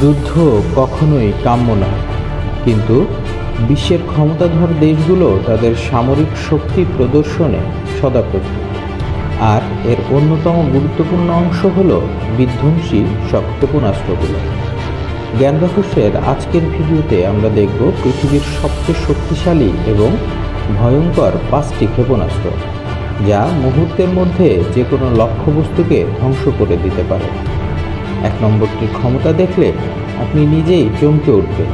যুদ্ধ কখনোই কাম্য নয়, কিন্তু বিশ্বের ক্ষমতাধর দেশগুলো তাদের সামরিক শক্তি প্রদর্শনে সদা প্রস্তুত। আর এর অন্যতম গুরুত্বপূর্ণ অংশ হল বিধ্বংসী সব ক্ষেপণাস্ত্রগুলো। জ্ঞান রহস্যের আজকের ভিডিওতে আমরা দেখব পৃথিবীর সবচেয়ে শক্তিশালী এবং ভয়ঙ্কর 5টি ক্ষেপণাস্ত্র, যা মুহূর্তের মধ্যে যে কোনো লক্ষ্যবস্তুকে ধ্বংস করে দিতে পারে। 1 নম্বরটির ক্ষমতা দেখলে আপনি নিজেই চমকে উঠবেন।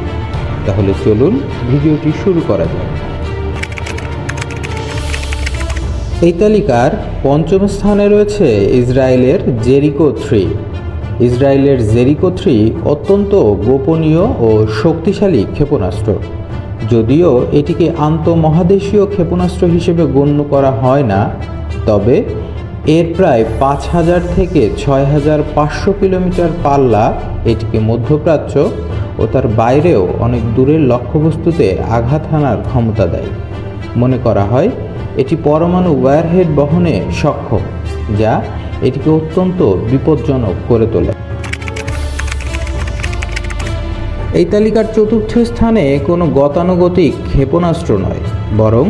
তাহলে চলুন ভিডিওটি শুরু করা যাক। এই তালিকার 5ম স্থানে রয়েছে ইসরায়েলের জেরিকো 3। ইসরায়েলের জেরিকো 3 অত্যন্ত গোপনীয় ও শক্তিশালী ক্ষেপণাস্ত্র। যদিও এটিকে আন্তঃমহাদেশীয় ক্ষেপণাস্ত্র হিসেবে গণ্য করা হয় না, তবে এর প্রায় 5000 থেকে 6500 কিলোমিটার পাল্লা এটিকে মধ্যপ্রাচ্য ও তার বাইরেও অনেক দূরের লক্ষ্যবস্তুতে আঘাত হানার ক্ষমতা দেয়। মনে করা হয় এটি পরমাণু ওয়্যারহেড বহনে সক্ষম, যা এটিকে অত্যন্ত বিপজ্জনক করে তোলে। এই তালিকার 4র্থ স্থানে কোনো গতানুগতিক ক্ষেপণাস্ত্র নয়, বরং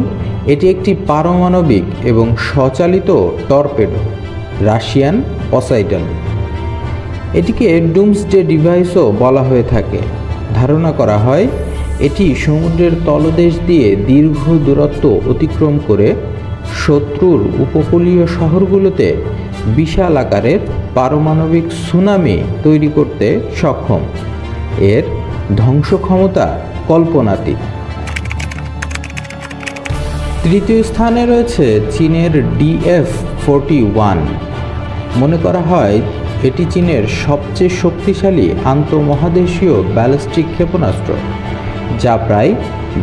এটি একটি পারমাণবিক এবং স্বচালিত টর্পেডো, রাশিয়ান পসাইডন। এটিকে ডুমসডে ডিভাইসও বলা হয়ে থাকে। ধারণা করা হয় এটি সমুদ্রের তলদেশ দিয়ে দীর্ঘ দূরত্ব অতিক্রম করে শত্রুর উপকূলীয় শহরগুলোতে বিশাল আকারের পারমাণবিক সুনামি তৈরি করতে সক্ষম। এর ধ্বংস ক্ষমতা কল্পনাতীত। 3য় স্থানে রয়েছে চীনের DF-41। মনে করা হয় এটি চীনের সবচেয়ে শক্তিশালী আন্তঃমহাদেশীয় ব্যালিস্টিক ক্ষেপণাস্ত্র, যা প্রায়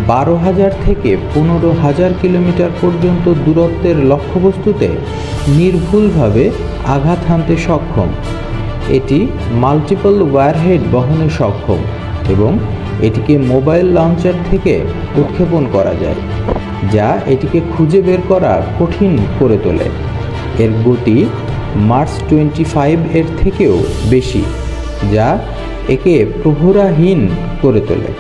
12,000 থেকে 15,000 কিলোমিটার পর্যন্ত দূরত্বের লক্ষ্যবস্তুতে নির্ভুলভাবে আঘাত হানতে সক্ষম। এটি মাল্টিপল ওয়্যারহেড বহনে সক্ষম এবং এটিকে মোবাইল লঞ্চার থেকে উৎক্ষেপণ করা যায়, যা এটিকে খুঁজে বের করা কঠিন করে তোলে। এর গতি মার্চ 25 এর থেকেও বেশি, যা একে প্রহরাহীন করে তোলে।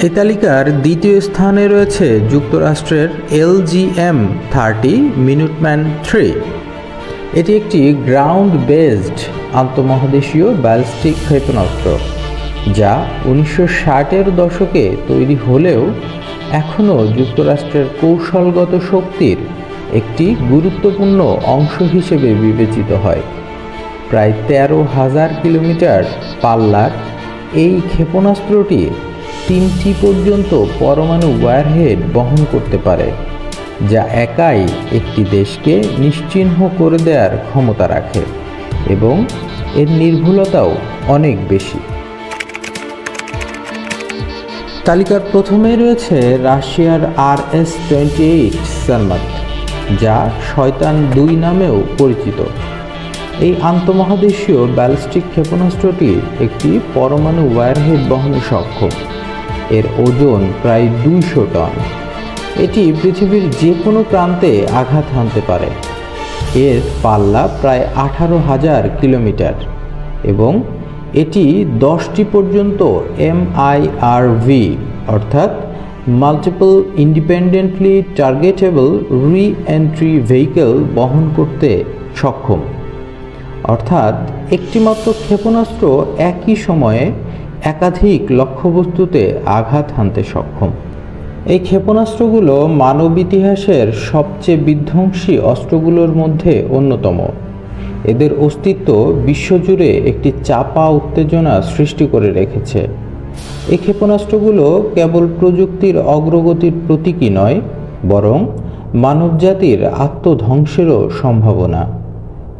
এই তালিকার 2য় স্থানে রয়েছে যুক্তরাষ্ট্রের LGM-30 মিনুটম্যান 3। এটি একটি গ্রাউন্ড বেসড আন্তঃমহাদেশীয় ব্যালিস্টিক ক্ষেপণাস্ত্র, যা 1960-এর দশকে তৈরি হলেও এখনও যুক্তরাষ্ট্রের কৌশলগত শক্তির একটি গুরুত্বপূর্ণ অংশ হিসেবে বিবেচিত হয়। প্রায় 13,000 কিলোমিটার পাল্লার এই ক্ষেপণাস্ত্রটি 3টি পর্যন্ত পরমাণু ওয়্যারহেড বহন করতে পারে, যা একাই একটি দেশকে নিশ্চিহ্ন করে দেওয়ার ক্ষমতা রাখে এবং এর নির্ভুলতাও অনেক বেশি। তালিকার প্রথমে রয়েছে রাশিয়ার RS-28 সারমাত, যা শয়তান 2 নামেও পরিচিত। এই আন্তঃমহাদেশীয় ব্যালিস্টিক ক্ষেপণাস্ত্রটি একটি পরমাণু ওয়্যারহেড বহনে সক্ষম। এর ওজন প্রায় 200 টন। এটি পৃথিবীর যে কোনো প্রান্তে আঘাত হানতে পারে। এর পাল্লা প্রায় 18,000 কিলোমিটার এবং এটি 10টি পর্যন্ত MIRV অর্থাৎ মাল্টিপল ইন্ডিপেন্ডেন্টলি টার্গেটেবল রি-এন্ট্রি ভেহিকেল বহন করতে সক্ষম। অর্থাৎ একটিমাত্র ক্ষেপণাস্ত্র একই সময়ে একাধিক লক্ষ্যবস্তুতে আঘাত হানতে সক্ষম। এই ক্ষেপণাস্ত্রগুলো মানব ইতিহাসের সবচেয়ে বিধ্বংসী অস্ত্রগুলোর মধ্যে অন্যতম। এদের অস্তিত্ব বিশ্বজুড়ে একটি চাপা উত্তেজনা সৃষ্টি করে রেখেছে। এই ক্ষেপণাস্ত্রগুলো কেবল প্রযুক্তির অগ্রগতির প্রতীকই নয়, বরং মানবজাতির আত্মধ্বংসেরও সম্ভাবনা।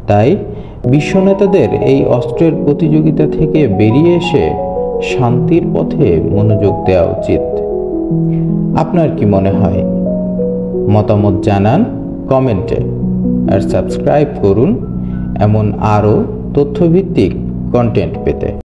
তাই বিশ্বনেতাদের এই অস্ত্রের প্রতিযোগিতা থেকে বেরিয়ে এসে শান্তির পথে মনোযোগ দেওয়া উচিত। আপনার কি মনে হয়? মতামত জানান কমেন্টে, আর সাবস্ক্রাইব করুন এমন আরও তথ্যভিত্তিক কন্টেন্ট পেতে।